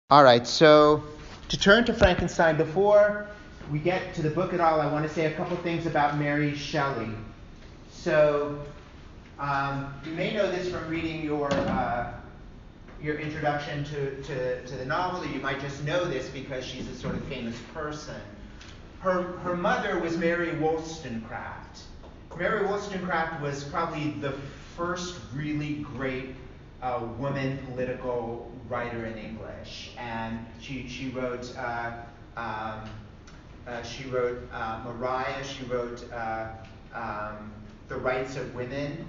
All right, so to turn to Frankenstein, before we get to the book at all, I want to say a couple things about Mary Shelley. So you may know this from reading your introduction to the novel, or you might just know this because she's a sort of famous person. Her mother was Mary Wollstonecraft. Mary Wollstonecraft was probably the first really great woman political writer in English, and she wrote Maria. She wrote The Rights of Women.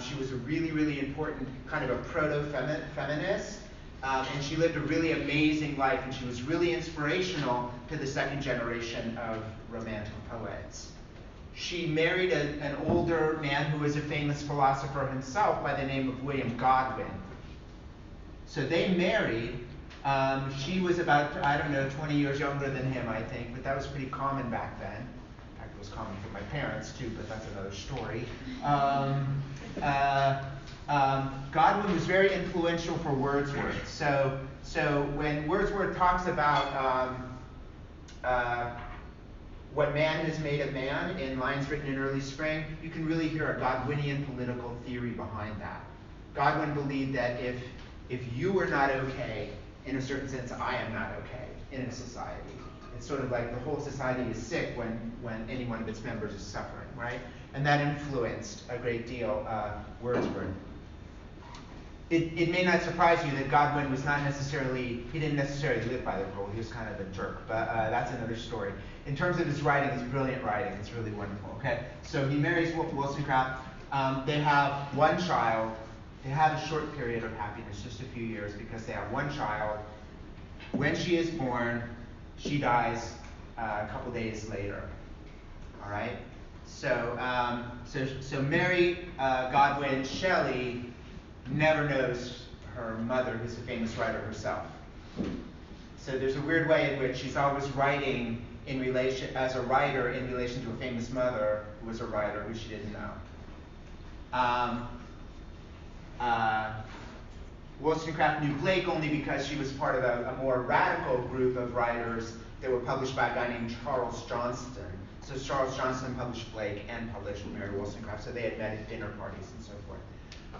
She was a really, really important kind of a proto-feminist, and she lived a really amazing life, and she was really inspirational to the second generation of Romantic poets. She married an older man who was a famous philosopher himself by the name of William Godwin. So they married. She was about, 20 years younger than him, I think, but that was pretty common back then. In fact, it was common for my parents too, but that's another story. Godwin was very influential for Wordsworth. So when Wordsworth talks about what man has made of man in lines written in early spring, you can really hear a Godwinian political theory behind that. Godwin believed that if you were not okay, in a certain sense, I am not okay in a society. It's sort of like the whole society is sick when any one of its members is suffering, right? And that influenced a great deal Wordsworth. It may not surprise you that Godwin was he didn't necessarily live by the rule. He was kind of a jerk, but that's another story. In terms of his writing, it's brilliant writing. It's really wonderful, okay? So he marries Wollstonecraft. They have one child. They have a short period of happiness, just a few years, because they have one child. When she is born, she dies a couple days later, all right? So Mary Godwin Shelley never knows her mother, who's a famous writer herself. So there's a weird way in which she's always writing as a writer in relation to a famous mother who was a writer who she didn't know. Wollstonecraft knew Blake only because she was part of a more radical group of writers that were published by a guy named Charles Johnston. So Charles Johnston published Blake and published Mary Wollstonecraft, so they had met at dinner parties and so forth.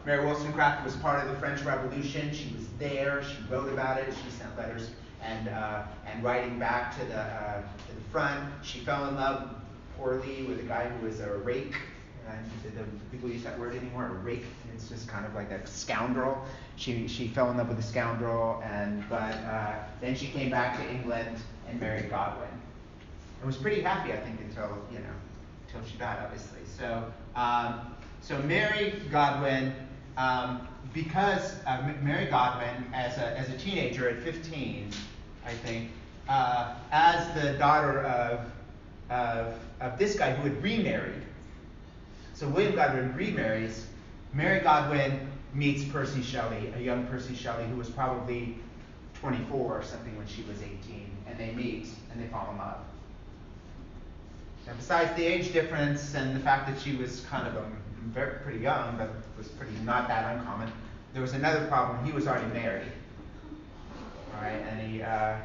Mary Wollstonecraft was part of the French Revolution. She was there. She wrote about it. She sent letters and writing back to the front. She fell in love poorly with a guy who was a rake. The people use that word anymore, a rake. It's just kind of like a scoundrel. She fell in love with a scoundrel, but then she came back to England and married Godwin. And was pretty happy, I think, until she died, obviously. So Mary Godwin, because Mary Godwin, as a teenager at 15, I think, as the daughter of this guy who had remarried. So William Godwin remarries. Mary Godwin meets Percy Shelley, a young Percy Shelley who was probably 24 or something when she was 18, and they meet and they fall in love. Now, besides the age difference and the fact that she was kind of pretty young, but was pretty not that uncommon, there was another problem. He was already married, all right, and he had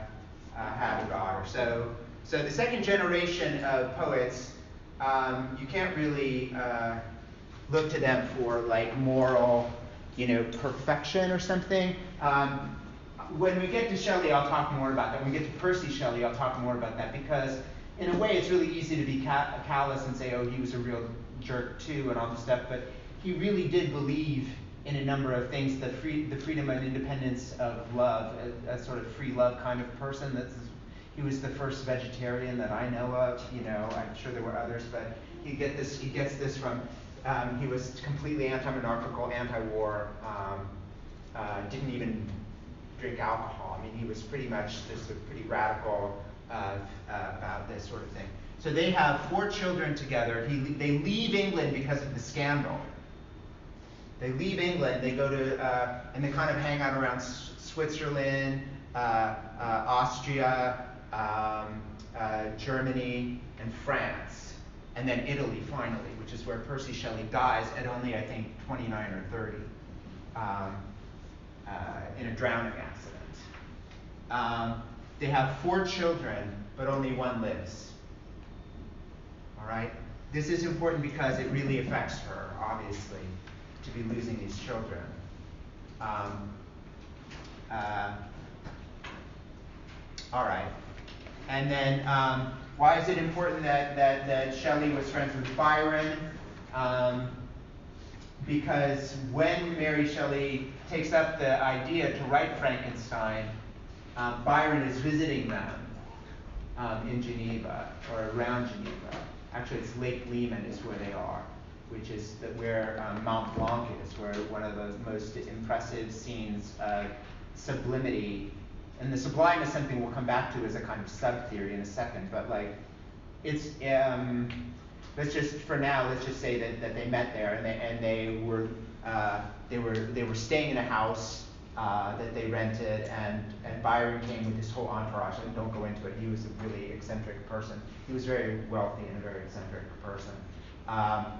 a daughter. So the second generation of poets, you can't really look to them for like moral, perfection or something. When we get to Shelley, I'll talk more about that. When we get to Percy Shelley, I'll talk more about that, because in a way it's really easy to be callous and say, oh, he was a real jerk too and all this stuff, but he really did believe in a number of things, the freedom and independence of love, a sort of free love kind of person. He was the first vegetarian that I know of. I'm sure there were others, but he gets this from, he was completely anti-monarchical, anti-war, didn't even drink alcohol. I mean, he was pretty much just a pretty radical about this sort of thing. So they have 4 children together. They leave England because of the scandal. They leave England. They go to and they kind of hang out around Switzerland, Austria, Germany, and France, and then Italy finally, which is where Percy Shelley dies at only, I think, 29 or 30 in a drowning accident. They have 4 children, but only 1 lives. All right? This is important because it really affects her, obviously, to be losing these children. All right. And then, why is it important that Shelley was friends with Byron? Because when Mary Shelley takes up the idea to write Frankenstein, Byron is visiting them in Geneva, or around Geneva. Actually, it's Lake Leman is where they are, which is where Mont Blanc is, where one of the most impressive scenes of sublimity. And the sublime is something we'll come back to as a kind of sub-theory in a second, but like, it's, let's just say that they met there, and they were staying in a house that they rented, and Byron came with his whole entourage. And don't go into it. He was a really eccentric person. He was very wealthy and a very eccentric person.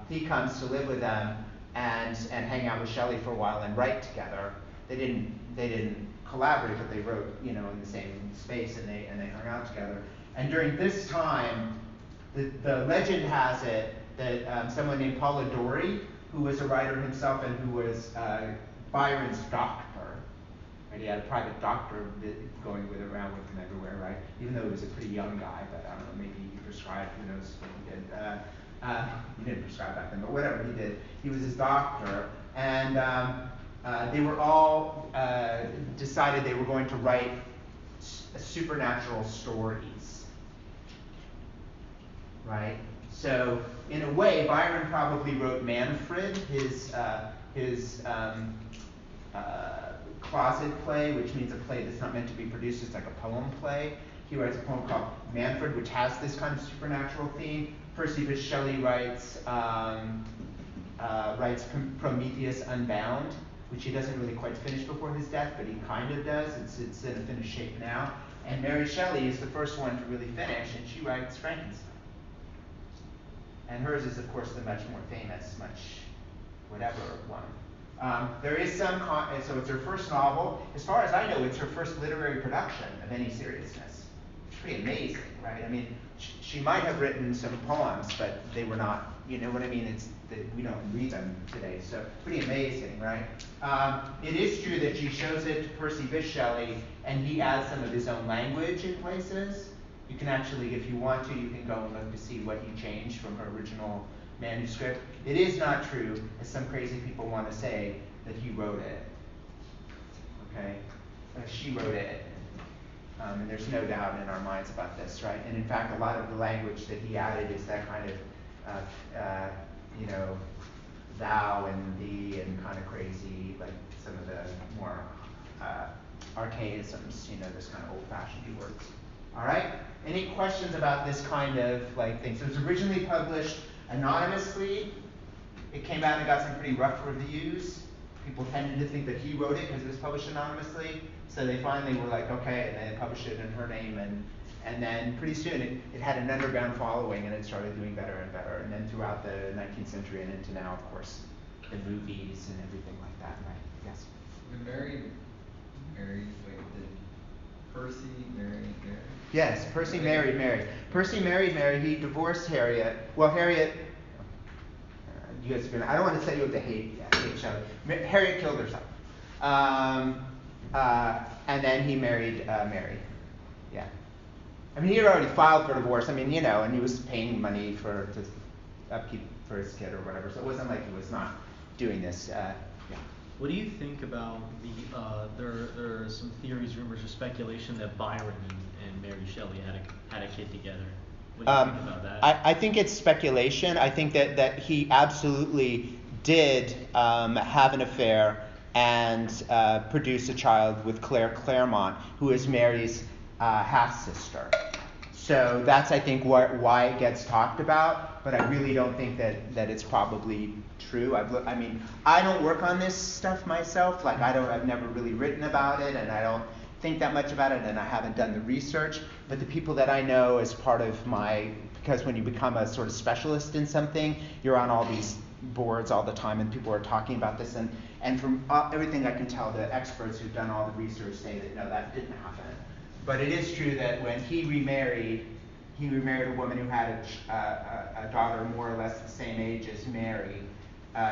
He comes to live with them and hang out with Shelley for a while and write together. They didn't collaborate, but they wrote, in the same space, and they hung out together. And during this time, the legend has it that someone named Polidori, who was a writer himself and who was Byron's doctor, right? He had a private doctor going around with him everywhere, right? Even though he was a pretty young guy, but I don't know, maybe he prescribed, who knows what he did. He didn't prescribe back then, but whatever he did, he was his doctor. And they were all decided they were going to write supernatural stories, right? So in a way, Byron probably wrote Manfred, his closet play, which means a play that's not meant to be produced. It's like a poem play. He writes a poem called Manfred, which has this kind of supernatural theme. Percy Bysshe Shelley writes Prometheus Unbound, which he doesn't really quite finish before his death, but he kind of does. It's in a finished shape now. And Mary Shelley is the first one to really finish, and she writes Frankenstein. And hers is, of course, the much more famous, much whatever one. There is some, so it's her first novel. As far as I know, it's her first literary production of any seriousness. It's pretty amazing, right? I mean, she might have written some poems, but they were not, you know what I mean? We don't read them today, so pretty amazing, right? It is true that she shows it to Percy Bysshe Shelley, and he adds some of his own language in places. You can actually, if you want to, you can go and look to see what he changed from her original manuscript. It is not true, as some crazy people want to say, that he wrote it. Okay? She wrote it. And there's no doubt in our minds about this, right? And in fact, a lot of the language that he added is that kind of, thou and thee and kind of crazy, like some of the more archaisms, this kind of old-fashioned words. All right? Any questions about this kind of thing? So it was originally published anonymously. It came out and got some pretty rough reviews. People tended to think that he wrote it because it was published anonymously. So they finally were like, okay, and they published it in her name, and then pretty soon it had an underground following, and it started doing better and better. And then throughout the 19th century and into now, of course, the movies and everything like that, right? Yes? Did Percy marry Mary? Yes, Percy married Mary. Percy married Mary. He divorced Harriet. Well, Harriet, you guys are gonna, I don't want to set you up to hate each other. Harriet killed herself. And then he married Mary. Yeah. I mean, he had already filed for divorce. I mean, and he was paying money to upkeep for his kid or whatever. So it wasn't like he was not doing this. Yeah. What do you think about there are some theories, rumors, or speculation that Byron and Mary Shelley had a kid together? What do you think about that? I think it's speculation. I think that he absolutely did have an affair and produce a child with Claire Claremont, who is Mary's half-sister. So that's, I think, why it gets talked about, but I really don't think that it's probably true. I don't work on this stuff myself. I've never really written about it, and I don't think that much about it, and I haven't done the research. But the people that I know as part of because when you become a sort of specialist in something, you're on all these boards all the time, and people are talking about this. And from everything I can tell, the experts who've done all the research say that no, that didn't happen. But it is true that when he remarried a woman who had a daughter more or less the same age as Mary.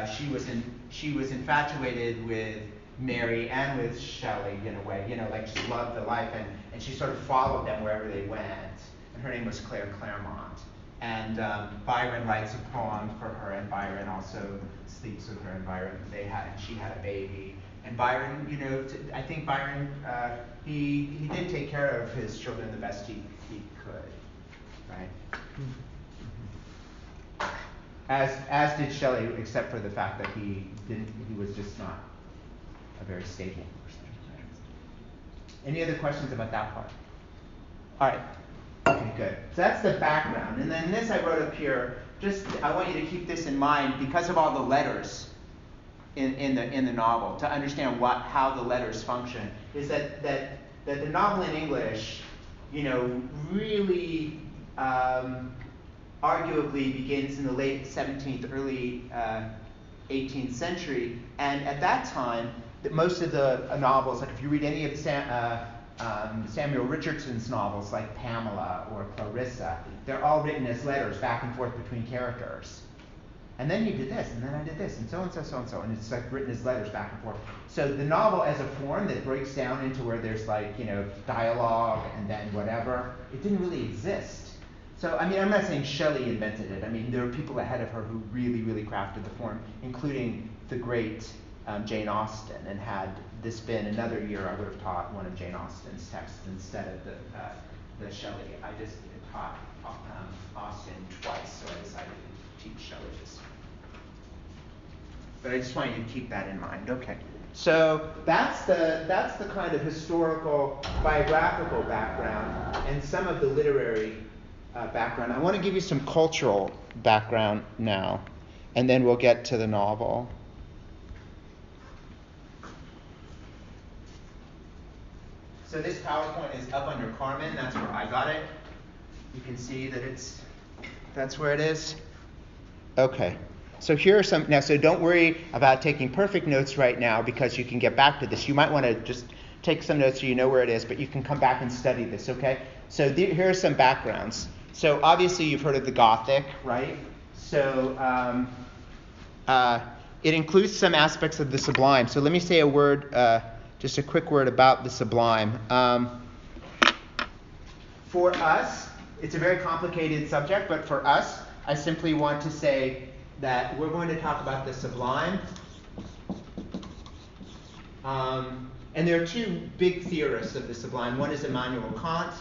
She was infatuated with Mary and with Shelley in a way, like just loved the life, and she sort of followed them wherever they went. And her name was Claire Claremont. And Byron writes a poem for her, and Byron also sleeps with her, and she had a baby. And Byron, I think Byron, he did take care of his children the best he could, right? As did Shelley, except for the fact that he was just not a very stable person. Any other questions about that part? All right. Okay, good. So that's the background. And then this I wrote up here, I want you to keep this in mind because of all the letters in the novel, to understand how the letters function, is that the novel in English, really arguably begins in the late 17th, early 18th century. And at that time, most of the novels, like if you read any of Samuel Richardson's novels, like Pamela or Clarissa, they're all written as letters back and forth between characters. And then you did this, and then I did this, and so and so, so and so, and it's like written as letters back and forth. So the novel as a form that breaks down into where there's like, dialogue and then whatever, it didn't really exist. So, I'm not saying Shelley invented it. There were people ahead of her who really, really crafted the form, including the great Jane Austen. And had this been another year, I would have taught one of Jane Austen's texts instead of the Shelley. I just taught Austen twice, so I decided to teach Shelley this. But I just want you to keep that in mind. Okay. So that's the kind of historical, biographical background and some of the literary background. I want to give you some cultural background now, and then we'll get to the novel. So this PowerPoint is up under Carmen. That's where I got it. You can see that that's where it is. Okay. So here are some, now so don't worry about taking perfect notes right now because you can get back to this. You might want to just take some notes so you know where it is, but you can come back and study this, okay? So here are some backgrounds. So obviously you've heard of the Gothic, right? So it includes some aspects of the Sublime. So let me say a word, just a quick word about the Sublime. For us, it's a very complicated subject, but for us, I simply want to say that we're going to talk about the Sublime. And there are two big theorists of the Sublime. One is Immanuel Kant,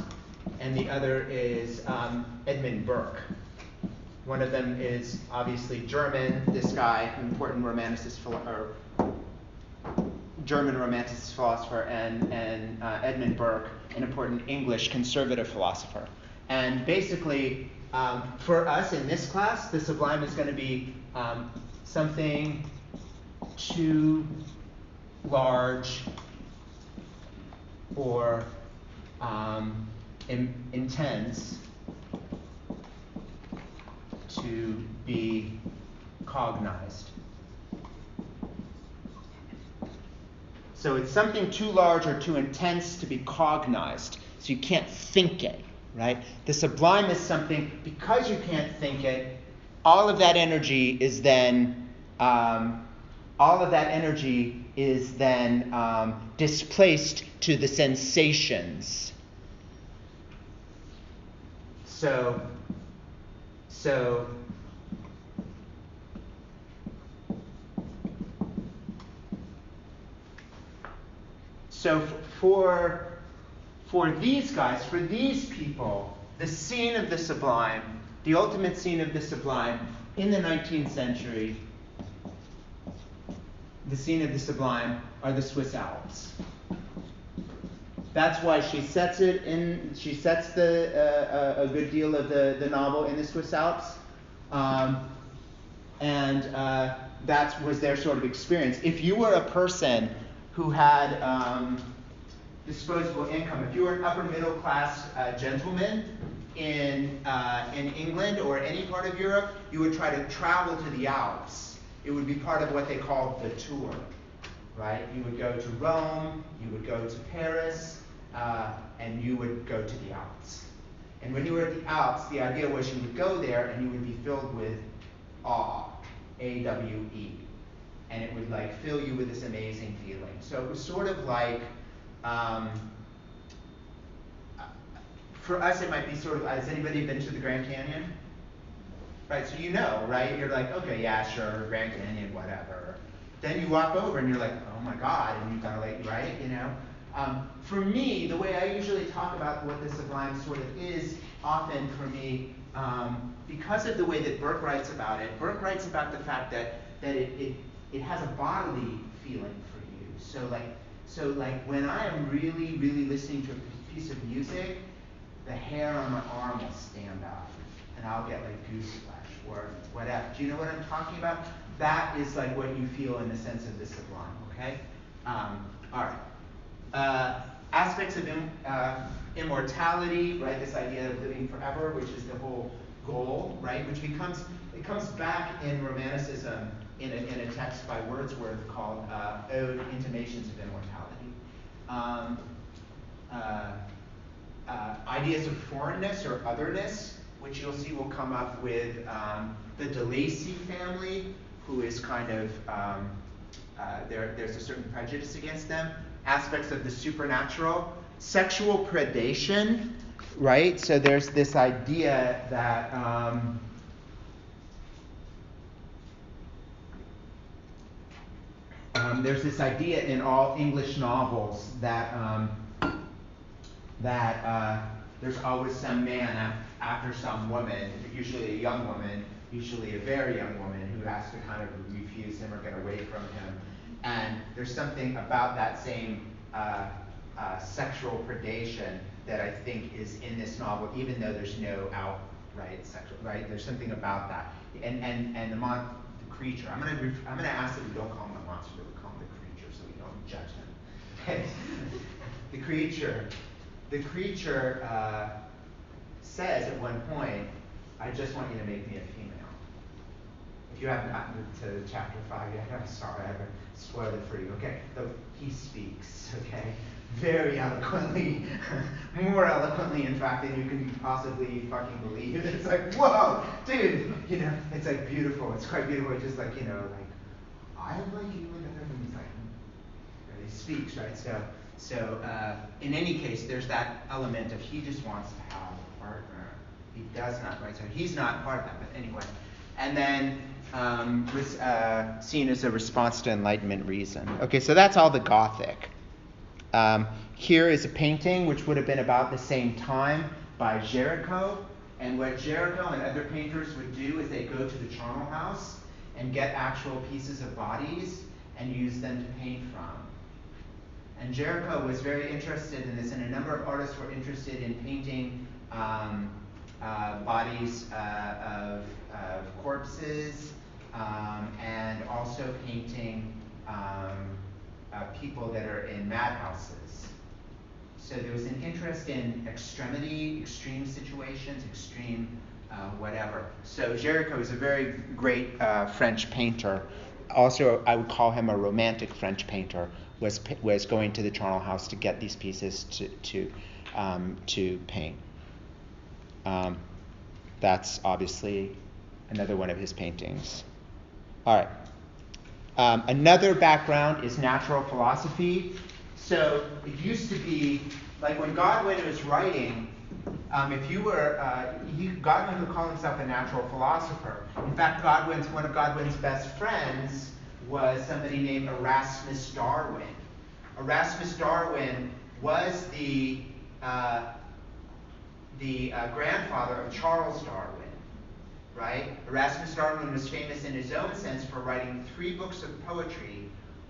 and the other is Edmund Burke. One of them is obviously German, this guy, important German romanticist philosopher, and Edmund Burke, an important English conservative philosopher. And basically, for us in this class, the Sublime is going to be something too large or intense to be cognized. So it's something too large or too intense to be cognized, so you can't think it, right? The Sublime is something, because you can't think it, all of that energy is then displaced to the sensations. So for these guys, for these people, the scene of the Sublime, the ultimate scene of the Sublime in the 19th century, the scene of the Sublime are the Swiss Alps. That's why she sets a good deal of the novel in the Swiss Alps. And that was their sort of experience. If you were a person who had disposable income, if you were an upper middle class gentleman in England or any part of Europe, you would try to travel to the Alps. It would be part of what they called the tour, right? You would go to Rome, you would go to Paris, and you would go to the Alps. And when you were at the Alps, the idea was you would go there and you would be filled with awe, A-W-E. And it would like fill you with this amazing feeling. So it was sort of like, for us it might be sort of, has anybody been to the Grand Canyon? Right, so you know, right? You're like, okay, yeah, sure, Grand Canyon, whatever. Then you walk over and you're like, oh my God, and you kind of like, right, you know? For me, the way I usually talk about what the sublime sort of is, often for me, because of the way that Burke writes about it, Burke writes about the fact that it has a bodily feeling for you. So like when I am really, really listening to a piece of music, the hair on my arm will stand up, and I'll get like goose flesh or whatever. Do you know what I'm talking about? That is like what you feel in the sense of the sublime, okay? All right. Aspects of immortality, right? This idea of living forever, which is the whole goal, right? It comes back in Romanticism in a text by Wordsworth called Ode, Intimations of Immortality. Ideas of foreignness or otherness, which you'll see will come up with the De Lacy family, who is kind of, there's a certain prejudice against them. Aspects of the supernatural. Sexual predation, right? So there's this idea that there's this idea in all English novels that there's always some man after some woman, usually a young woman, usually a very young woman, who has to kind of refuse him or get away from him. And there's something about that same sexual predation that I think is in this novel, even though there's no outright sexual, right? There's something about that. And the creature, I'm gonna ask that we don't call him a monster, but we call him the creature, so we don't judge him. Okay? The creature says at one point, I just want you to make me a female. If you haven't gotten to chapter 5 yet, I'm sorry, I haven't spoiled it for you. Okay, he speaks, okay? Very eloquently, more eloquently, in fact, than you can possibly fucking believe. It's like, whoa, dude, you know, it's like beautiful. It's quite beautiful. It's just like, you know, like, I like you, and he's like, he speaks, right? So in any case, there's that element of he just wants to have a partner. He does not, right? So he's not part of that, but anyway. And then seen as a response to Enlightenment reason. Okay, so that's all the Gothic. Here is a painting which would have been about the same time by Géricault. And what Géricault and other painters would do is they go to the charnel house and get actual pieces of bodies and use them to paint from. And Géricault was very interested in this, and a number of artists were interested in painting bodies of corpses, and also painting people that are in madhouses. So there was an interest in extreme situations, extreme whatever. So Géricault is a very great French painter. Also, I would call him a romantic French painter. Was going to the charnel house to get these pieces to paint. That's obviously another one of his paintings. All right. Another background is natural philosophy. So it used to be, like when Godwin was writing, if you were, Godwin would call himself a natural philosopher. In fact, one of Godwin's best friends was somebody named Erasmus Darwin. Erasmus Darwin was the grandfather of Charles Darwin. Right? Erasmus Darwin was famous in his own sense for writing 3 books of poetry,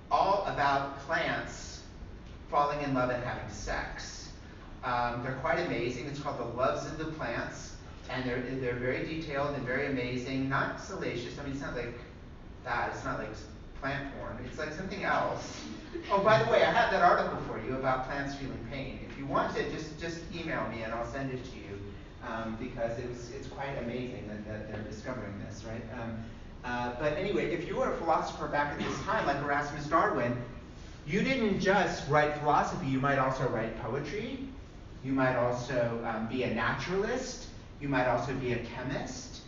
all about plants falling in love and having sex. They're quite amazing. It's called The Loves of the Plants, and they're very detailed and very amazing. Not salacious. I mean, it's not like that. It's not like plant porn. It's like something else. Oh, by the way, I have that article for you about plants feeling pain. If you want it, just email me and I'll send it to you. Because it's quite amazing that they're discovering this, right? But anyway, if you were a philosopher back at this time, like Erasmus Darwin, you didn't just write philosophy, you might also write poetry, you might also be a naturalist, you might also be a chemist,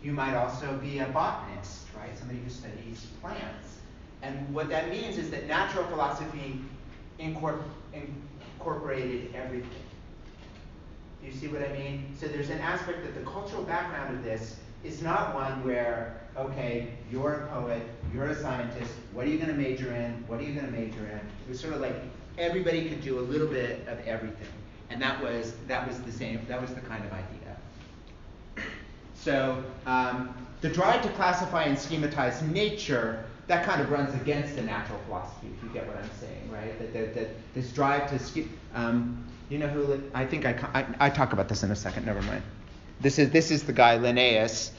you might also be a botanist, right? Somebody who studies plants. And what that means is that natural philosophy incorporated everything. Do you see what I mean? So there's an aspect that the cultural background of this is not one where, okay, you're a poet, you're a scientist, what are you going to major in, what are you going to major in? It was sort of like everybody could do a little bit of everything. And that was the same, that was the kind of idea. So the drive to classify and schematize nature, that kind of runs against the natural philosophy, if you get what I'm saying, right? That this drive to you know who, I think I talk about this in a second, never mind. This is the guy, Linnaeus.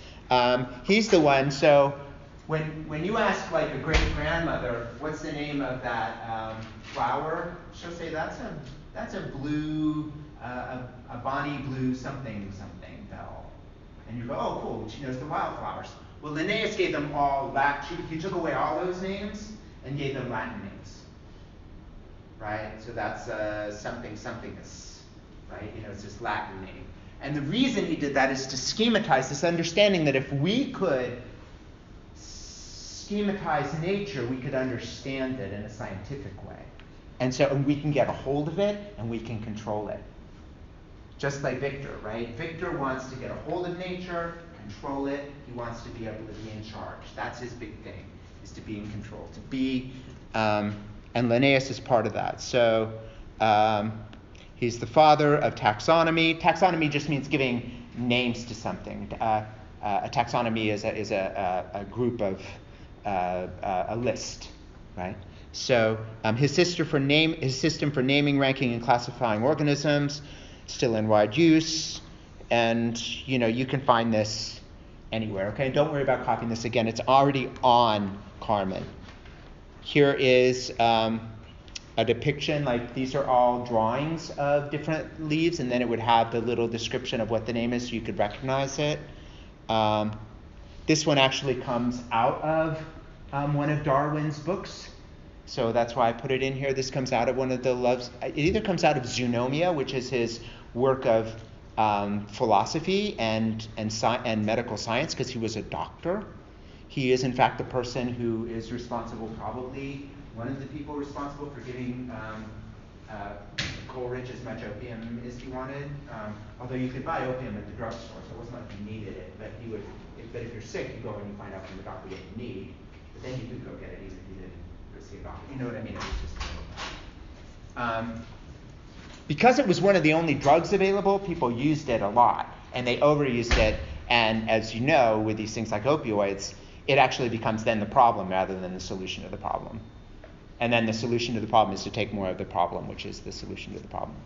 He's the one, so when you ask like a great-grandmother, what's the name of that flower, she'll say that's a blue, a bonny blue something bell. And you go, oh cool, she knows the wildflowers. Well, Linnaeus gave them all he took away all those names and gave them Latin names. Right? So that's something-somethingness, right? You know, it's this Latin name. And the reason he did that is to schematize this understanding that if we could schematize nature, we could understand it in a scientific way. And so we can get a hold of it and we can control it. Just like Victor, right? Victor wants to get a hold of nature, control it. He wants to be able to be in charge. That's his big thing, is to be in control, to be... and Linnaeus is part of that. So he's the father of taxonomy. Taxonomy just means giving names to something. A taxonomy is a group of a list, right? So his system for naming, ranking, and classifying organisms still in wide use, and you can find this anywhere. Okay, don't worry about copying this again. It's already on Carmen. Here is a depiction, like these are all drawings of different leaves, and then it would have the little description of what the name is so you could recognize it. This one actually comes out of one of Darwin's books, so that's why I put it in here. This comes out of one of the loves. It either comes out of Zoonomia, which is his work of philosophy and medical science, because he was a doctor. He is, in fact, the person who is responsible, probably one of the people responsible for giving Coleridge as much opium as he wanted. Although you could buy opium at the drugstore, so it wasn't like you needed it. But if you're sick, you go and you find out from the doctor what you need. But then you could go get it even if you didn't see a doctor. You know what I mean? It was just because it was one of the only drugs available, people used it a lot, and they overused it. And as you know, with these things like opioids, it actually becomes then the problem rather than the solution to the problem. And then the solution to the problem is to take more of the problem, which is the solution to the problem.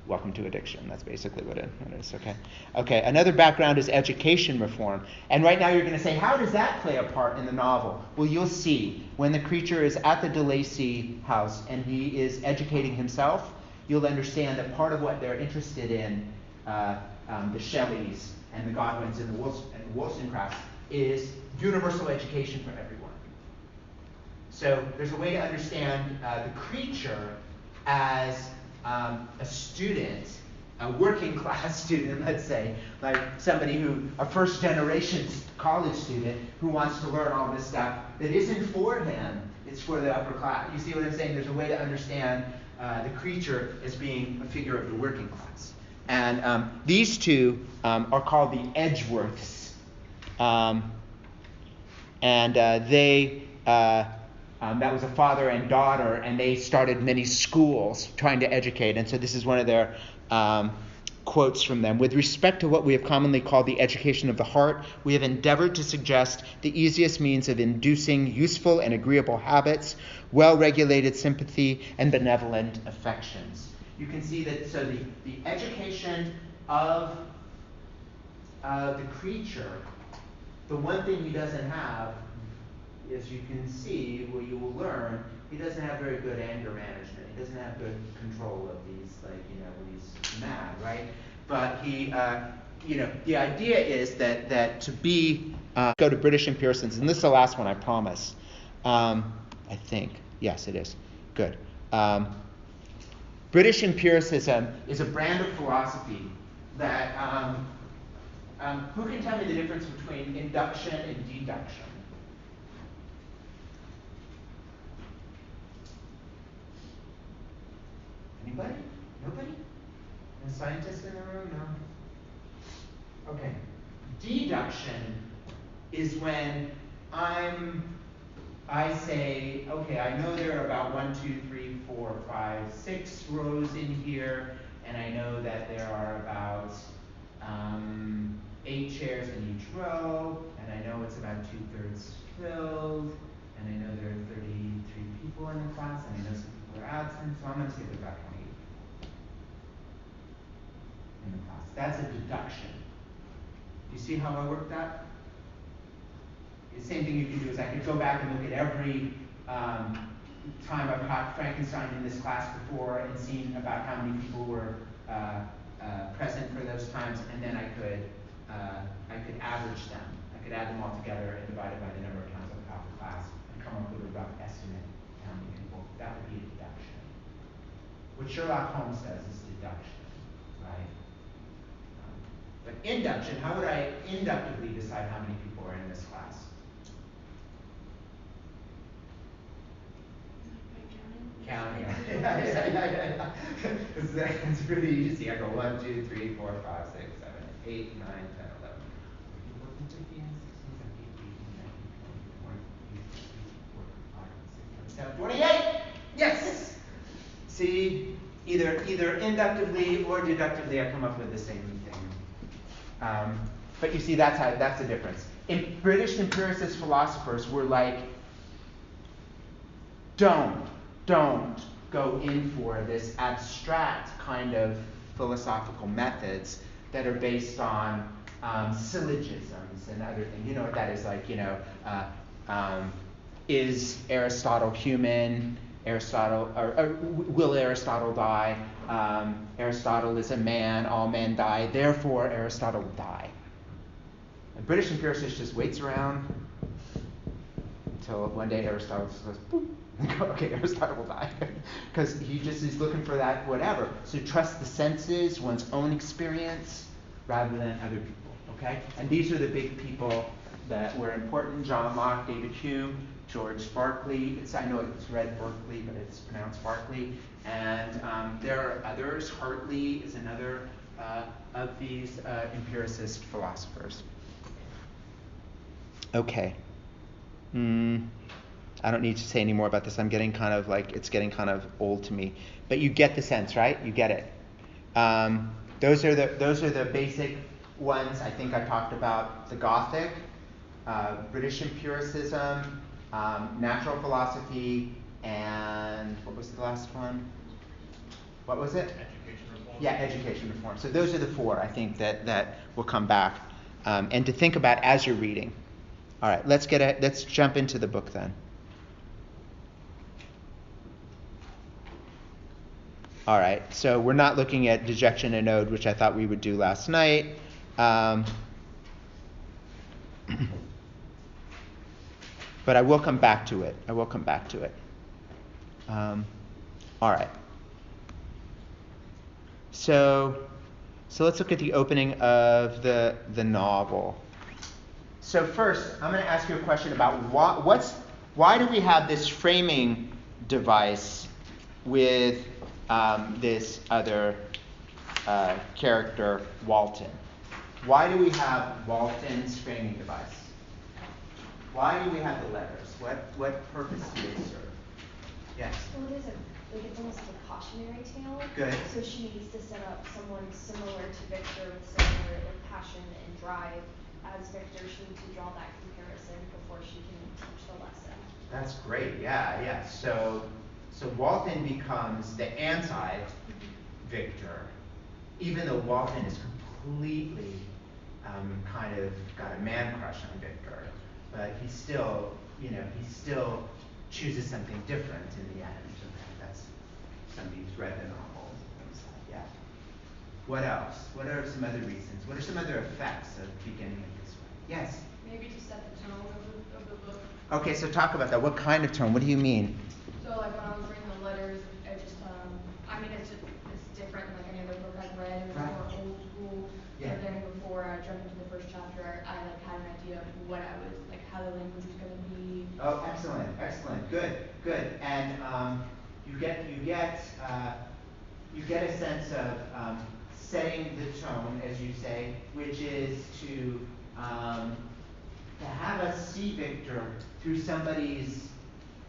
Welcome to addiction. That's basically what it is. Okay. Another background is education reform. And right now you're going to say, how does that play a part in the novel? Well, you'll see. When the creature is at the DeLacy house and he is educating himself, you'll understand that part of what they're interested in, the Shelleys and the Godwins and the Wollstonecrafts, is universal education for everyone. So there's a way to understand the creature as a student, a working class student, let's say, like somebody a first generation college student who wants to learn all this stuff that isn't for him, it's for the upper class. You see what I'm saying? There's a way to understand the creature as being a figure of the working class. And these two are called the Edgeworths. That was a father and daughter, and they started many schools trying to educate. And so this is one of their quotes from them. With respect to what we have commonly called the education of the heart, we have endeavored to suggest the easiest means of inducing useful and agreeable habits, well-regulated sympathy, and benevolent affections. You can see that, so the education of the creature, the one thing he doesn't have, as you can see, what you will learn, he doesn't have very good anger management. He doesn't have good control of these, when he's mad, right? But he, the idea is that to be, go to British empiricists, and this is the last one, I promise, I think. Yes, it is. Good. British empiricism is a brand of philosophy that, who can tell me the difference between induction and deduction? Anybody? Nobody? No scientists in the room? No? Okay. Deduction is when I say, okay, I know there are about 1, 2, 3, 4, 5, 6 rows in here, and I know that there are about 8 chairs in each row, and I know it's about 2/3 filled, and I know there are 33 people in the class, and I know some people are absent, so I'm going to say there's about 20 in the class. That's a deduction. Do you see how I work that? The same thing you can do is I could go back and look at every time I've taught Frankenstein in this class before and seen about how many people were present for those times, and then I could average them. I could add them all together and divide it by the number of times I've taught the class and come up with a rough estimate of how many people. That would be a deduction. What Sherlock Holmes does is deduction, right? But induction, how would I inductively decide how many people are in this class? Counting. Yeah. It's really easy. I go 1, 2, 3, 4, 5, 6, 7, 8, 9, 10, 11. 15, 16, 17, 28. Yes. See, either inductively or deductively, I come up with the same thing. But you see, that's the difference. In British empiricist philosophers were like, don't go in for this abstract kind of philosophical methods that are based on syllogisms and other things. You know what that is like, is Aristotle human? Will Aristotle die? Aristotle is a man, all men die, therefore Aristotle will die. The British empiricist just waits around until one day Aristotle just goes, boop. Okay, Aristotle will die. Because he just is looking for that whatever. So trust the senses, one's own experience, rather than other people. Okay? And these are the big people that were important: John Locke, David Hume, George Berkeley. I know it's read Berkeley, but it's pronounced Berkeley. And there are others. Hartley is another of these empiricist philosophers. Okay. I don't need to say any more about this. I'm getting kind of like, it's getting kind of old to me. But you get the sense, right? You get it. Those are the basic ones. I think I talked about the Gothic, British empiricism, natural philosophy, and what was the last one? What was it? Education reform. Yeah, education reform. So those are the 4, I think, that will come back. And to think about as you're reading. All right, let's jump into the book then. All right, so we're not looking at dejection and ode, which I thought we would do last night. But I will come back to it. All right. So let's look at the opening of the novel. So first, I'm going to ask you a question about why do we have this framing device with this other character, Walton? Why do we have Walton's framing device? Why do we have the letters? What purpose do they serve? Yes? Well, it is it's almost like a cautionary tale. Good. So she needs to set up someone similar to Victor with similar passion and drive as Victor. She needs to draw that comparison before she can teach the lesson. That's great. Yeah. So Walton becomes the anti-Victor, even though Walton is completely kind of got a man crush on Victor, but he still chooses something different in the end. Okay, that's somebody who's read the novel. Yeah. What else? What are some other reasons? What are some other effects of beginning it this way? Yes? Maybe to set the tone of the book. Okay, so talk about that. What kind of tone? What do you mean? So So like when I was reading the letters, it just, I mean, it's different than like any other book I've read. It was Right. more old school. Yeah. So then before I jumped into the first chapter, I like had an idea of what I was, like how the language was gonna be. Oh, excellent, excellent, good, good. And you get a sense of setting the tone, as you say, which is to have us see Victor through somebody's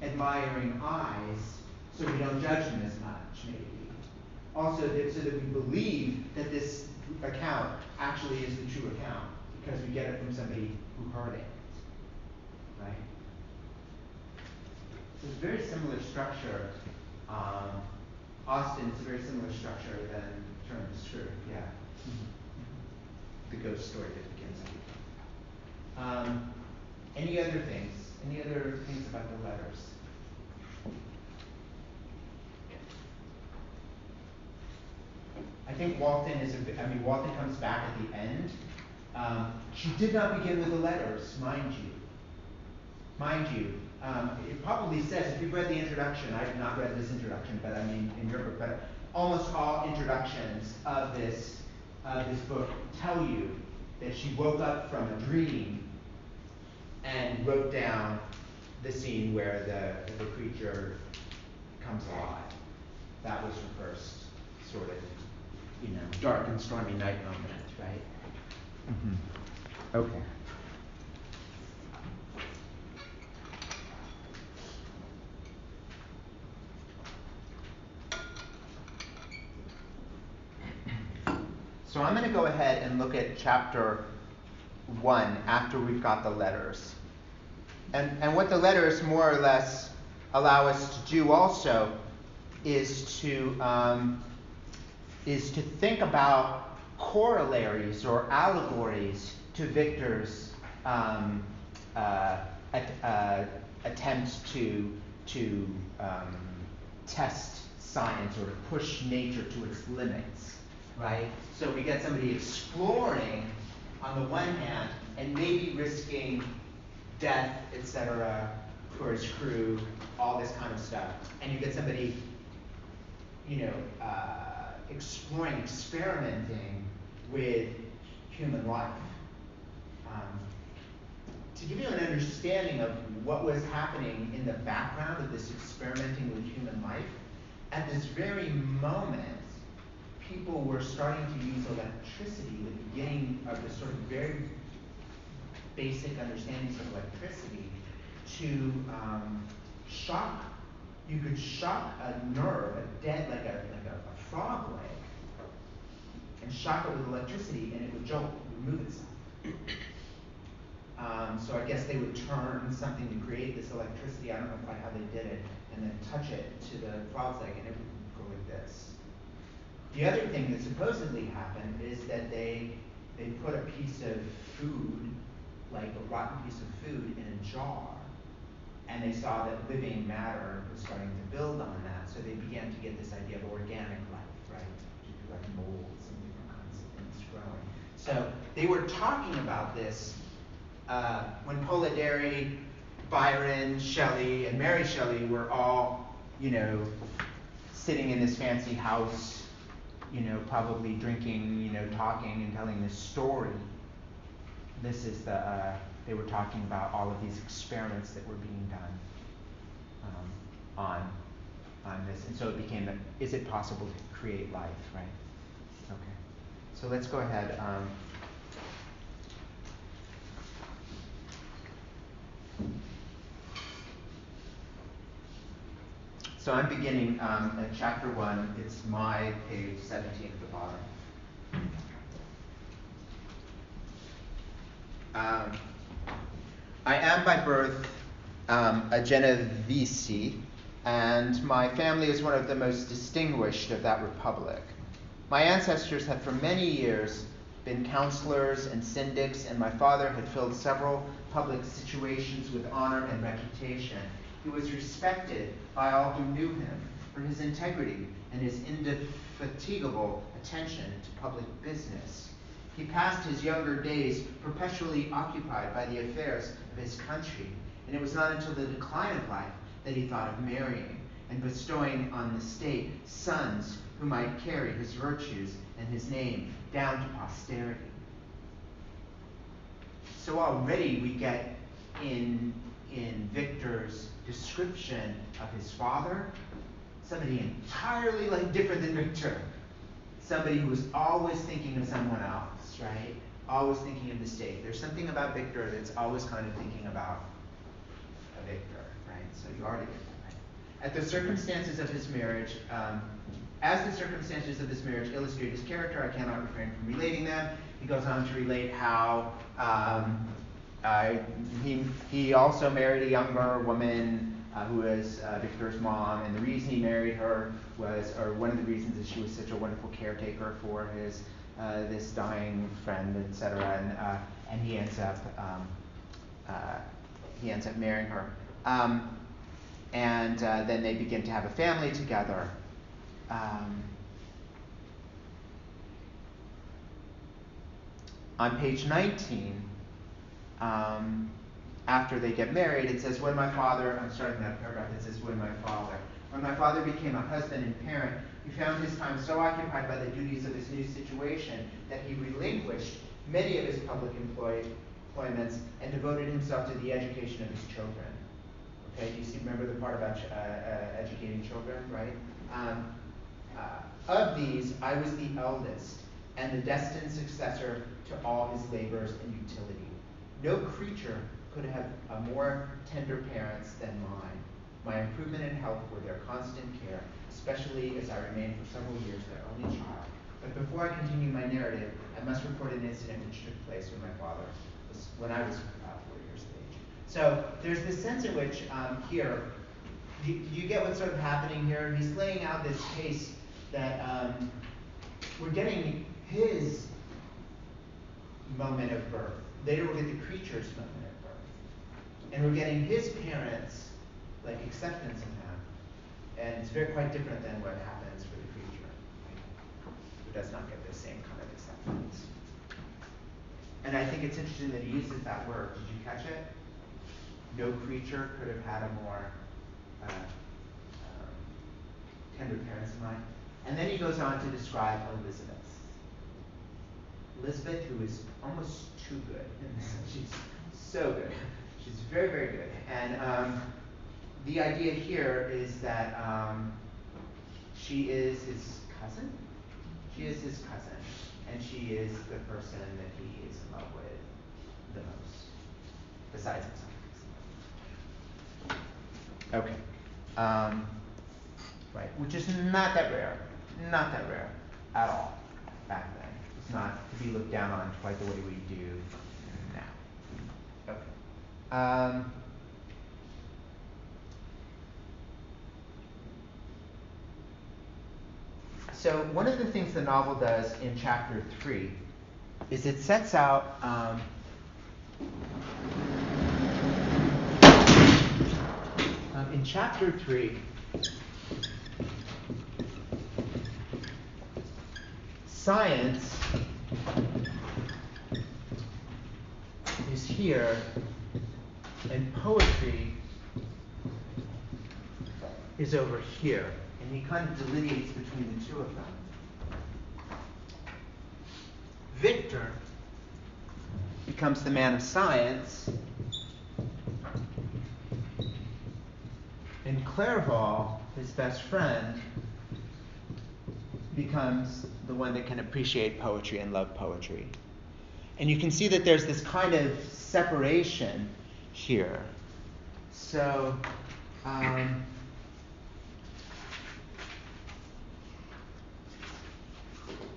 admiring eyes, so we don't judge him as much, maybe. Also, so that we believe that this account actually is the true account, because we get it from somebody who heard it, right? So it's a very similar structure. Austin is a very similar structure than Turn the Screw, yeah. The ghost story that begins with. Any other things? Any other things about the letters? I think Walton Walton comes back at the end. She did not begin with the letters, mind you. Mind you, it probably says, if you've read the introduction, I have not read this introduction, but I mean in your book, but almost all introductions of this book tell you that she woke up from a dream and wrote down the scene where the creature comes alive. That was her first sort of, dark and stormy night moment, right? Mm-hmm. Okay. So I'm going to go ahead and look at chapter 1 after we've got the letters. And what the letters more or less allow us to do also is to think about corollaries or allegories to Victor's attempt to test science or to push nature to its limits, right? So we get somebody exploring on the one hand and maybe risking death, etc., for his crew, all this kind of stuff. And you get somebody, exploring, experimenting with human life. To give you an understanding of what was happening in the background of this experimenting with human life, at this very moment, people were starting to use electricity, the beginning of the sort of very basic understandings of electricity, to shock. You could shock a nerve, like a frog leg, and shock it with electricity, and it would jolt, remove itself. So I guess they would turn something to create this electricity. I don't know quite how they did it, and then touch it to the frog's leg, and it would go like this. The other thing that supposedly happened is that they put a piece of food, like a rotten piece of food, in a jar, and they saw that living matter was starting to build on that, so they began to get this idea of organic life, right? Like molds and different kinds of things growing. So they were talking about this when Polidori, Byron, Shelley, and Mary Shelley were all, sitting in this fancy house, probably drinking, talking and telling this story. This is they were talking about all of these experiments that were being done on this. And so it became, is it possible to create life, right? Okay. So let's go ahead. So I'm beginning at chapter 1. It's my page 17 at the bottom. I am by birth a Genovese, and my family is one of the most distinguished of that republic. My ancestors had for many years been counselors and syndics, and my father had filled several public situations with honor and reputation. He was respected by all who knew him for his integrity and his indefatigable attention to public business. He passed his younger days perpetually occupied by the affairs of his country, and it was not until the decline of life that he thought of marrying. and bestowing on the state sons who might carry his virtues and his name down to posterity. So already we get in Victor's description of his father, somebody entirely different than Victor. Somebody who was always thinking of someone else, right? Always thinking of the state. There's something about Victor that's always kind of thinking about a Victor, right? So you already get that, right? At the circumstances of his marriage, as the circumstances of this marriage illustrate his character, I cannot refrain from relating them. He goes on to relate how he also married a younger woman who was Victor's mom, and the reason he married her was, or one of the reasons is she was such a wonderful caretaker for his this dying friend, etc. And he ends up marrying her, and then they begin to have a family together. On page 19, after they get married, it says, when my father became a husband and parent, he found his time so occupied by the duties of his new situation that he relinquished many of his public employments and devoted himself to the education of his children. Okay, do you remember the part about educating children, right? Of these, I was the eldest and the destined successor to all his labors and utility. No creature could have a more tender parents than mine. My improvement in health were their constant care, especially as I remained for several years their only child. But before I continue my narrative, I must report an incident which took place when I was 4 years of age. So there's this sense in which here, do you get what's sort of happening here? He's laying out this case that we're getting his moment of birth. Later we'll get the creature's moment of birth. And we're getting his parents' acceptance of him. And it's quite different than what happens for the creature, who does not get the same kind of acceptance. And I think it's interesting that he uses that word. Did you catch it? No creature could have had a more tender parents than mine. And then he goes on to describe Elizabeth. Elizabeth, who is almost too good. She's so good. She's very, very good. And the idea here is that she is his cousin. She is his cousin. And she is the person that he is in love with the most, besides himself. Okay. Right, which is not that rare at all back then. It's not to be looked down on quite the way we do now. Okay. So one of the things the novel does in chapter 3 is it sets out in chapter 3, science is here and poetry is over here. And he kind of delineates between the two of them. Victor becomes the man of science, and Clerval, his best friend, becomes the one that can appreciate poetry and love poetry. And you can see that there's this kind of separation here. So,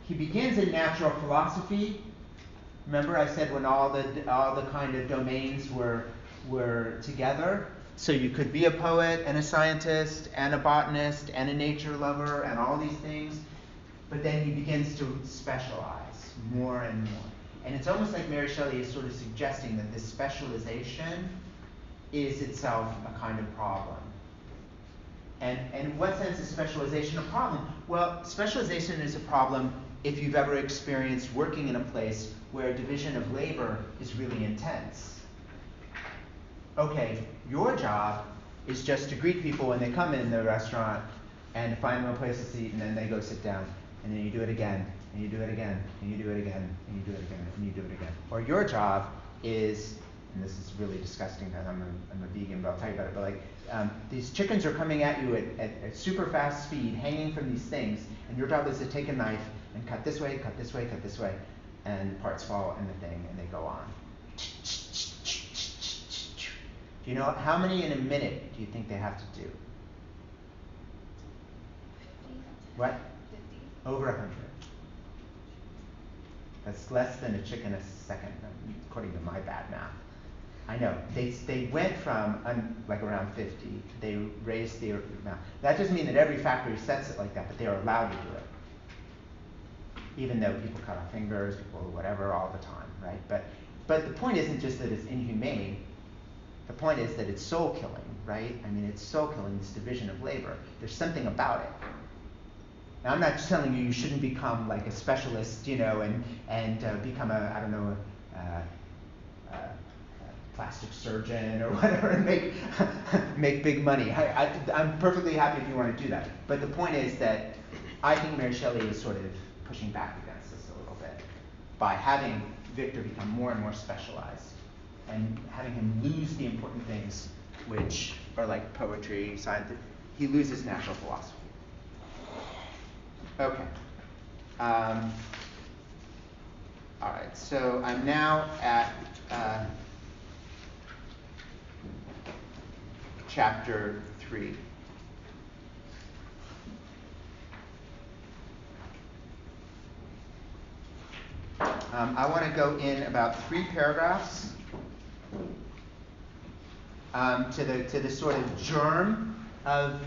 he begins in natural philosophy. Remember I said when all the kind of domains were together? So you could be a poet and a scientist and a botanist and a nature lover and all these things. But then he begins to specialize more and more. And it's almost like Mary Shelley is sort of suggesting that this specialization is itself a kind of problem. And in what sense is specialization a problem? Well, specialization is a problem if you've ever experienced working in a place where division of labor is really intense. Okay, your job is just to greet people when they come in the restaurant and find them a place to sit, and then they go sit down. And then you do it again, and you do it again, and you do it again, and you do it again, and you do it again. Or your job is, and this is really disgusting, and I'm a vegan, but I'll tell you about it, but like, these chickens are coming at you at super fast speed, hanging from these things, and your job is to take a knife and cut this way, cut this way, cut this way, and parts fall in the thing, and they go on. Do you know how many in a minute do you think they have to do? 50. What? 50. Over 100. That's less than a chicken a second, according to my bad math. I know. They went from like around 50. They raised the amount. That doesn't mean that every factory sets it like that, but they are allowed to do it. Even though people cut off fingers, people whatever all the time, right? But the point isn't just that it's inhumane. The point is that it's soul killing, right? I mean, it's soul killing, this division of labor. There's something about it. Now, I'm not just telling you shouldn't become like a specialist, and become a plastic surgeon or whatever, and make big money. I'm perfectly happy if you want to do that. But the point is that I think Mary Shelley is sort of pushing back against this a little bit by having Victor become more and more specialized and having him lose the important things, which are like poetry, science. He loses natural philosophy. Okay. All right, so I'm now at chapter 3. I want to go in about 3 paragraphs to the sort of germ of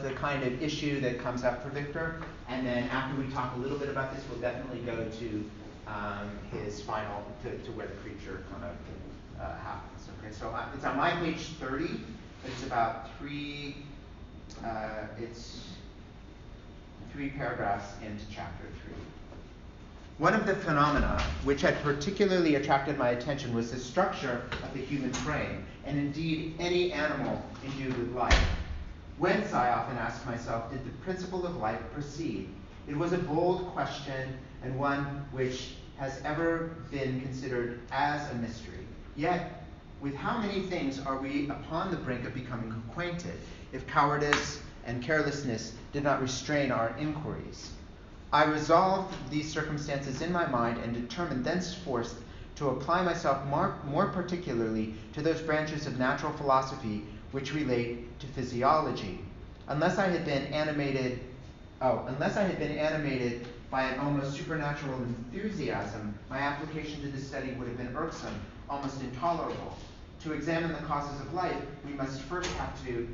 the kind of issue that comes up for Victor, and then after we talk a little bit about this, we'll definitely go to his final, to where the creature kind of happens. Okay, so it's on my page 30, but it's about 3 paragraphs into chapter 3. One of the phenomena which had particularly attracted my attention was the structure of the human frame, and indeed any animal endued with life. Whence, I often asked myself, did the principle of life proceed? It was a bold question, and one which has ever been considered as a mystery. Yet, with how many things are we upon the brink of becoming acquainted, if cowardice and carelessness did not restrain our inquiries? I resolved these circumstances in my mind and determined thenceforth to apply myself more particularly to those branches of natural philosophy which relate to physiology. Unless I had been animated by an almost supernatural enthusiasm, my application to this study would have been irksome, almost intolerable. To examine the causes of life, we must first have to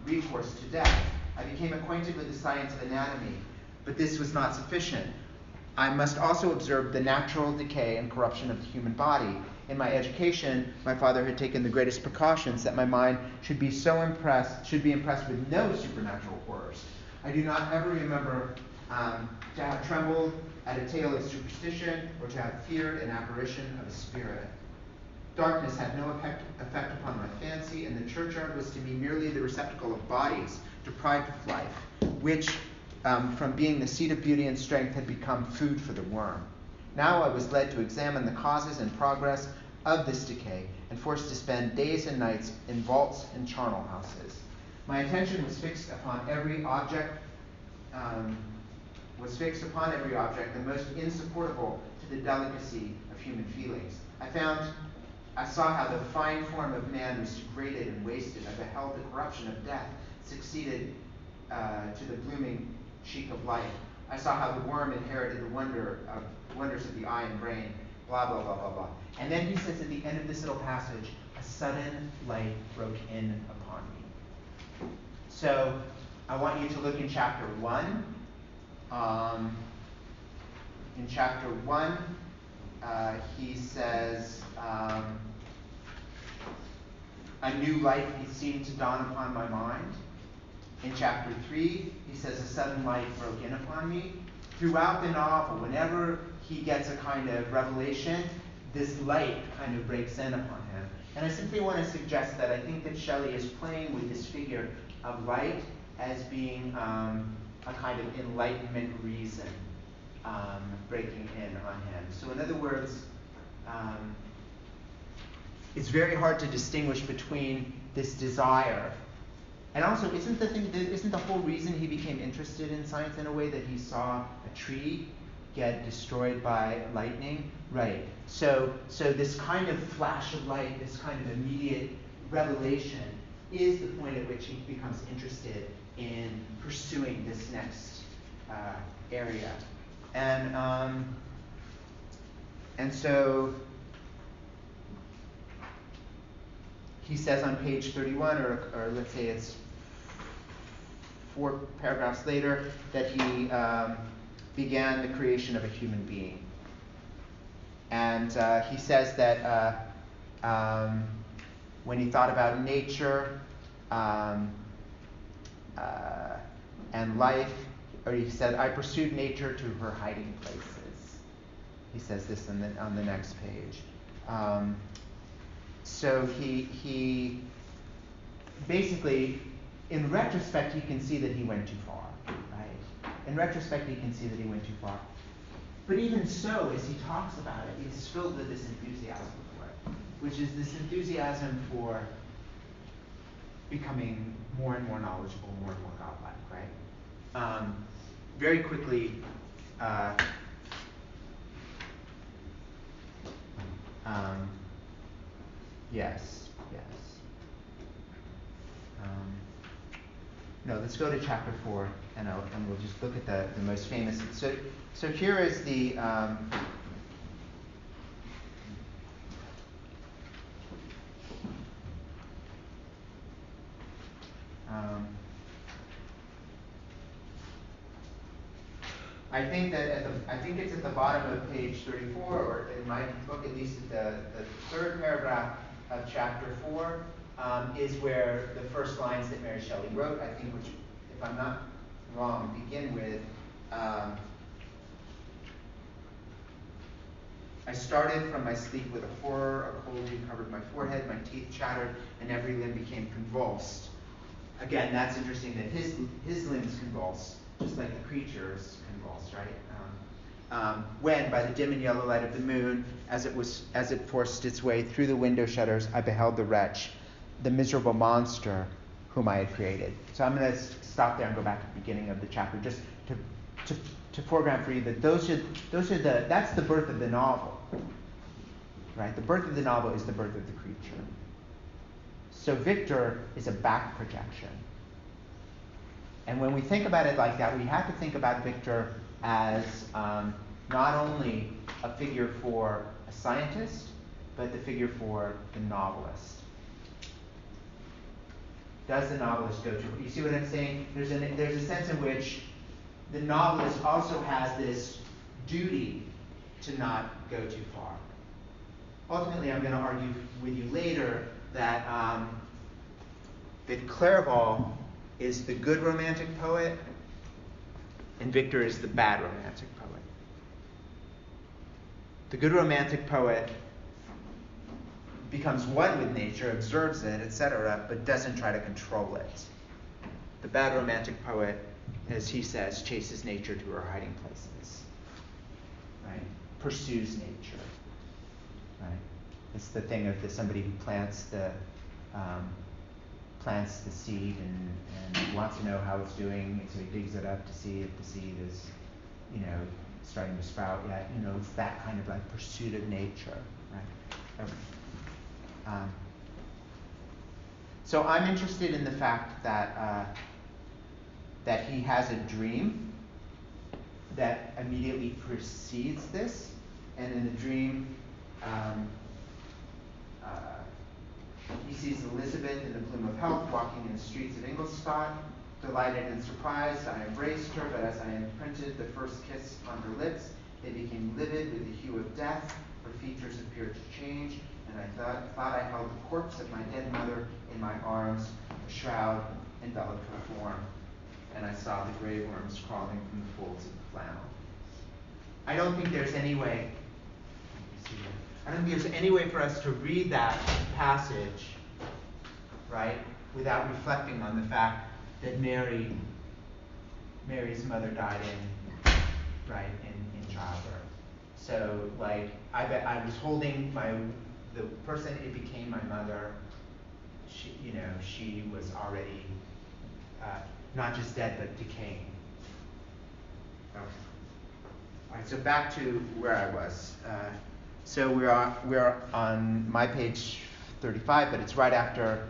recourse to death. I became acquainted with the science of anatomy, but this was not sufficient. I must also observe the natural decay and corruption of the human body. In my education, my father had taken the greatest precautions that my mind should be impressed with no supernatural horrors. I do not ever remember to have trembled at a tale of superstition or to have feared an apparition of a spirit. Darkness had no effect upon my fancy, and the churchyard was to me merely the receptacle of bodies deprived of life, which, from being the seat of beauty and strength, had become food for the worm. Now I was led to examine the causes and progress of this decay, and forced to spend days and nights in vaults and charnel houses. My attention was fixed upon every object, the most insupportable to the delicacy of human feelings. I saw how the fine form of man was degraded and wasted. I beheld the corruption of death succeeded to the blooming cheek of life. I saw how the worm inherited the wonders of the eye and brain, blah, blah, blah, blah, blah. And then he says at the end of this little passage, a sudden light broke in upon me. So I want you to look in chapter 1. In chapter 1, he says, a new light seemed to dawn upon my mind. In chapter 3, he says, a sudden light broke in upon me. Throughout the novel, whenever he gets a kind of revelation, this light kind of breaks in upon him. And I simply want to suggest that I think that Shelley is playing with this figure of light as being a kind of enlightenment reason breaking in on him. So in other words, it's very hard to distinguish between this desire, and also isn't the whole reason he became interested in science in a way that he saw a tree get destroyed by lightning? Right. So this kind of flash of light, this kind of immediate revelation, is the point at which he becomes interested in pursuing this next area. And so he says on page 31, or let's say it's 4 paragraphs later, that he began the creation of a human being. And he says that when he thought about nature and life, or he said, I pursued nature to her hiding places. He says this on the next page. So he basically, in retrospect, he can see that he went too far, right? In retrospect, he can see that he went too far. But even so, as he talks about it, he's filled with this enthusiasm for it, which is this enthusiasm for becoming more and more knowledgeable, more and more godlike, right? Very quickly, yes. No, let's go to chapter 4, and we'll just look at the most famous. So here is the I think it's at the bottom of page 34, or in my book at least at the 3rd paragraph of chapter 4, is where the first lines that Mary Shelley wrote, I think, which, if I'm not wrong, begin with, I started from my sleep with a horror, a cold covered my forehead, my teeth chattered, and every limb became convulsed. Again, that's interesting that his limbs convulse, just like the creature's convulsed, right? When, by the dim and yellow light of the moon, as it forced its way through the window shutters, I beheld the wretch, the miserable monster whom I had created. So I'm going to stop there and go back to the beginning of the chapter, just to foreground for you that that's the birth of the novel, right? The birth of the novel is the birth of the creature. So Victor is a back projection. And when we think about it like that, we have to think about Victor as not only a figure for a scientist, but the figure for the novelist. Does the novelist go too far? You see what I'm saying? There's a sense in which the novelist also has this duty to not go too far. Ultimately, I'm going to argue with you later that Clerval is the good romantic poet, and Victor is the bad romantic poet. The good romantic poet becomes one with nature, observes it, etc., but doesn't try to control it. The bad romantic poet, as he says, chases nature to her hiding places, right? Pursues nature, right? It's the thing of somebody who plants the seed and wants to know how it's doing, and so he digs it up to see if the seed is, starting to sprout yet. It's that kind of like pursuit of nature, right? So I'm interested in the fact that he has a dream that immediately precedes this, and in the dream, he sees Elizabeth in the bloom of health walking in the streets of Ingolstadt. Delighted and surprised, I embraced her, but as I imprinted the first kiss on her lips, they became livid with the hue of death. Her features appeared to change, and I thought I held the corpse of my dead mother in my arms. A shroud enveloped her form, and I saw the grave worms crawling from the folds of the flannel. I don't think there's any way I don't think there's any way for us to read that passage, right, without reflecting on the fact that Mary's mother died in childbirth. So like I was holding the person it became my mother. She was already not just dead but decaying. Okay. All right, so back to where I was. So we're on my page 35, but it's right after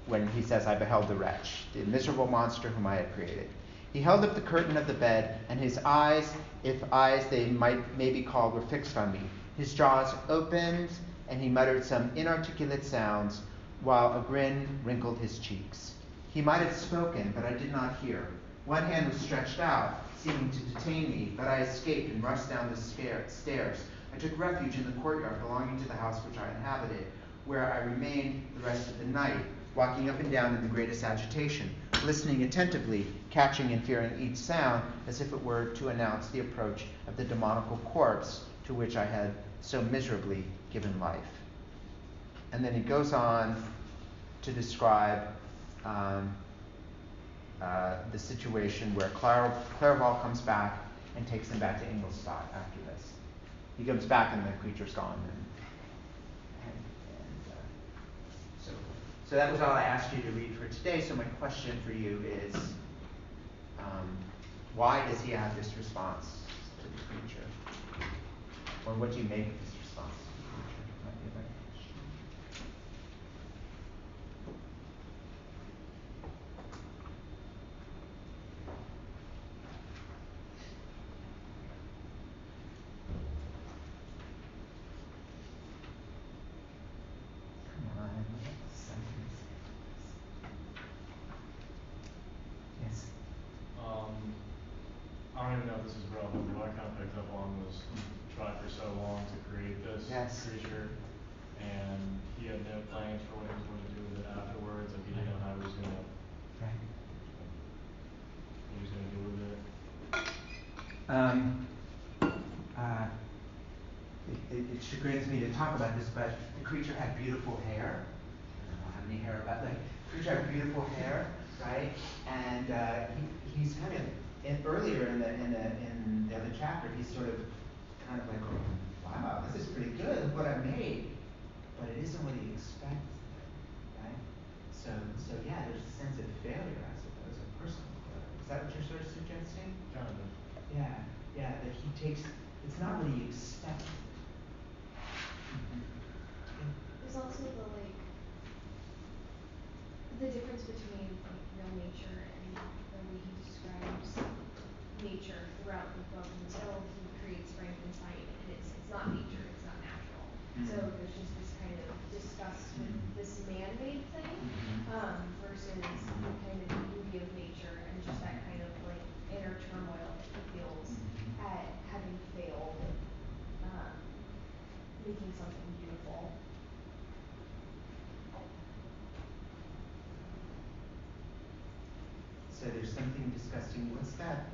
when he says, "I beheld the wretch, the miserable monster whom I had created. He held up the curtain of the bed, and his eyes, if eyes they may be called, were fixed on me. His jaws opened, and he muttered some inarticulate sounds, while a grin wrinkled his cheeks. He might have spoken, but I did not hear. One hand was stretched out, seeming to detain me, but I escaped and rushed down the stairs. I took refuge in the courtyard belonging to the house which I inhabited, where I remained the rest of the night, walking up and down in the greatest agitation, listening attentively, catching and fearing each sound, as if it were to announce the approach of the demoniacal corpse to which I had so miserably given life." And then he goes on to describe the situation where Clairval comes back and takes him back to Ingolstadt after this. He comes back and the creature's gone. So that was all I asked you to read for today. So my question for you is, why does he have this response to the creature? Or what do you make of this response to the creature? Might be a better question. Come on, sentence. Yes. I don't even know if this is relevant, but what I kind of picked up on was he tried for so long to create this Yes. creature, and he had no plans for what he was going to do with it afterwards. Like he didn't know how he was going to Right. do with it. It chagrins me to talk about this, but the creature had beautiful hair. I don't know how many hair about that. The creature had beautiful hair, right? And he's kind of earlier in the other chapter. He's sort of kind of like, wow, this is pretty good. Look what I made, but it isn't what he expected, right? So yeah, there's a sense of failure, I suppose, of personal failure. Is that what you're sort of suggesting? Kind of. Yeah, that he takes, it's not what he expected. There's also the difference between like real nature and the way he describes nature throughout the book until he creates Frankenstein, and it's not nature, it's not natural. So there's just this kind of disgust with this man-made thing, versus the kind of beauty of nature and just that kind of like inner turmoil that he feels at having failed, making something beautiful. So there's something disgusting. What's that?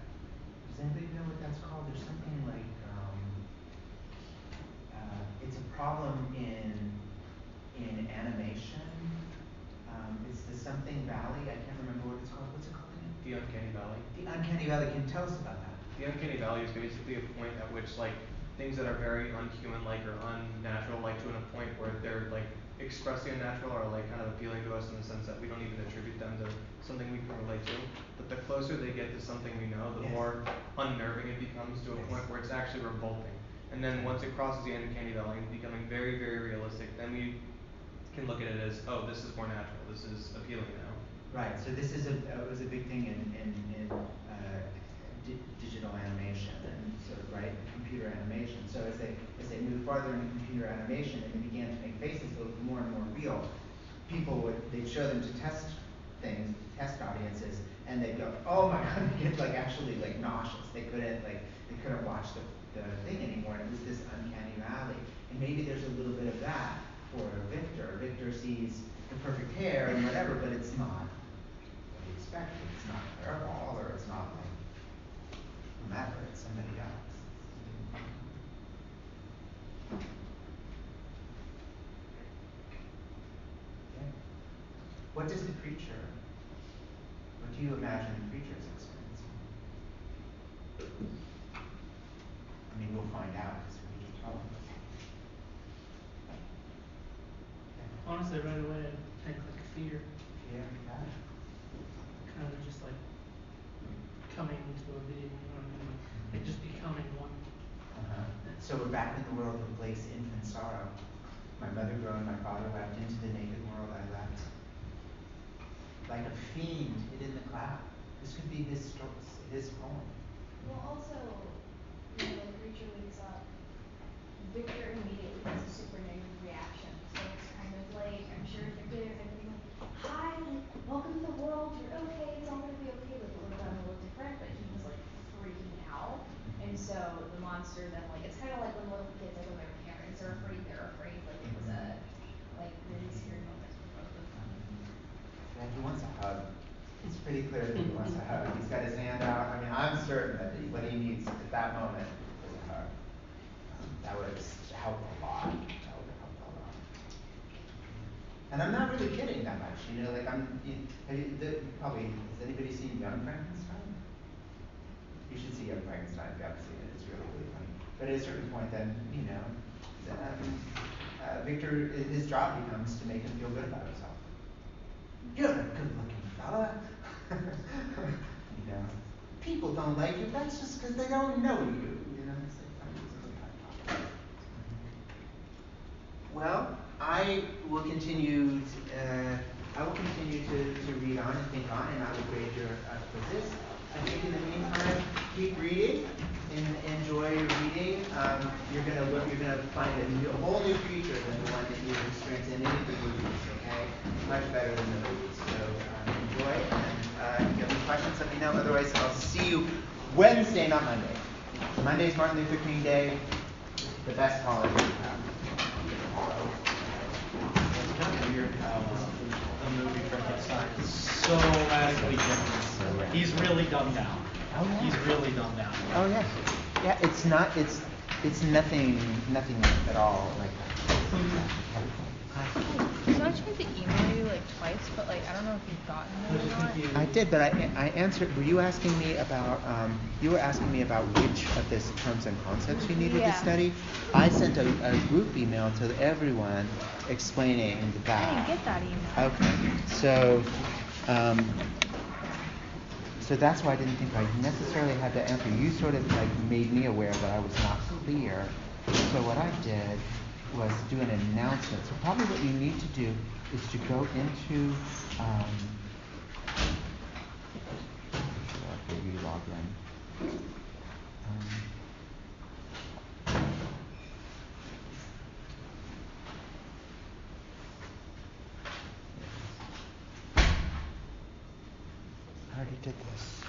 Does anybody know what that's called? There's something like, it's a problem in animation. It's the something valley. I can't remember what it's called. What's it called again? The uncanny valley. The uncanny valley. Can you tell us about that? The uncanny valley is basically a point at which like things that are very unhuman-like or unnatural, like to a point where they're like expressly unnatural, are like kind of appealing to us in the sense that we don't even attribute them to something we can relate to. But the closer they get to something we know, the more unnerving it becomes to a point where it's actually revolting. And then once it crosses the uncanny valley, becoming very, very realistic, then we can look at it as, oh, this is more natural. This is appealing now. Right. So this is was a big thing in digital animation and sort of computer animation. So as they moved farther into computer animation and they began to make faces that looked more and more real, they'd show them to test things, test audiences, and they'd go, oh my god, they get actually nauseous. They couldn't watch the thing anymore, and it was this uncanny valley. And maybe there's a little bit of that for Victor. Victor sees the perfect hair and whatever, but it's not what he expected. It's not Clairval, or it's not whomever, it's somebody else. does the preacher, what do you imagine the preacher's experiencing? I mean, we'll find out as we keep going. Honestly, right away, I think like fear, Yeah, got it. kind of just like coming into a being, you know what I mean? Like just becoming one. Uh-huh. So we're back in the world of Blake's infant sorrow. My mother groaned, my father wept, into the naked world I leapt. Like a fiend hid in the cloud. This could be his poem. Well, also, you know, the preacher wakes up, Victor immediately has a super negative reaction. So it's kind of like, I'm sure Victor is like, hi, like, welcome to the world, you're okay, it's all gonna be okay. Like, it would have done a little different, but he was like freaking out. And so the monster then, like, it's kind of like when little kids, like when their parents are afraid, they're afraid. Like, it was a, like, really scary moment for both of them. Yeah, he wants a hug. It's pretty clear that he wants a hug. He's got his hand out. I mean, I'm certain that what he needs at that moment is a hug. That would help a lot. That would help a lot. And I'm not really kidding that much. You know, like probably, has anybody seen Young Frankenstein? You should see Young Frankenstein if you haven't seen it. It's really, really funny. But at a certain point, then, you know, Victor, his job becomes to make him feel good about himself. You're a good-looking fella. You know, people don't like you. That's just because they don't know you. You know, it's like, well, I will continue. To read on and think on, and I will grade your quizzes. I think in the meantime, keep reading and enjoy your reading. You're gonna find a whole new creature than the one that you've experienced in any of the movies. Okay, much better than the movies. So enjoy, and if you have any questions, let me know. Otherwise, I'll see you Wednesday, not Monday. Monday's Martin Luther King Day, the best holiday we have. It's kind of weird how the movie Frankenstein is so radically different. He's really dumbed down. Oh, yeah. He's really dumbed down. Oh yes, yeah. It's not. It's nothing at all like that. So I tried to email you like twice, but like I don't know if you've gotten it or not. I did, but I answered. Were you asking me about? You were asking me about which of the terms and concepts you needed to study. I sent a group email to everyone explaining that. I didn't get that email. Okay, so that's why I didn't think I necessarily had to answer. You sort of like made me aware that I was not clear. So what I did was do an announcement. So probably what you need to do is to go into after you log in. I already did this.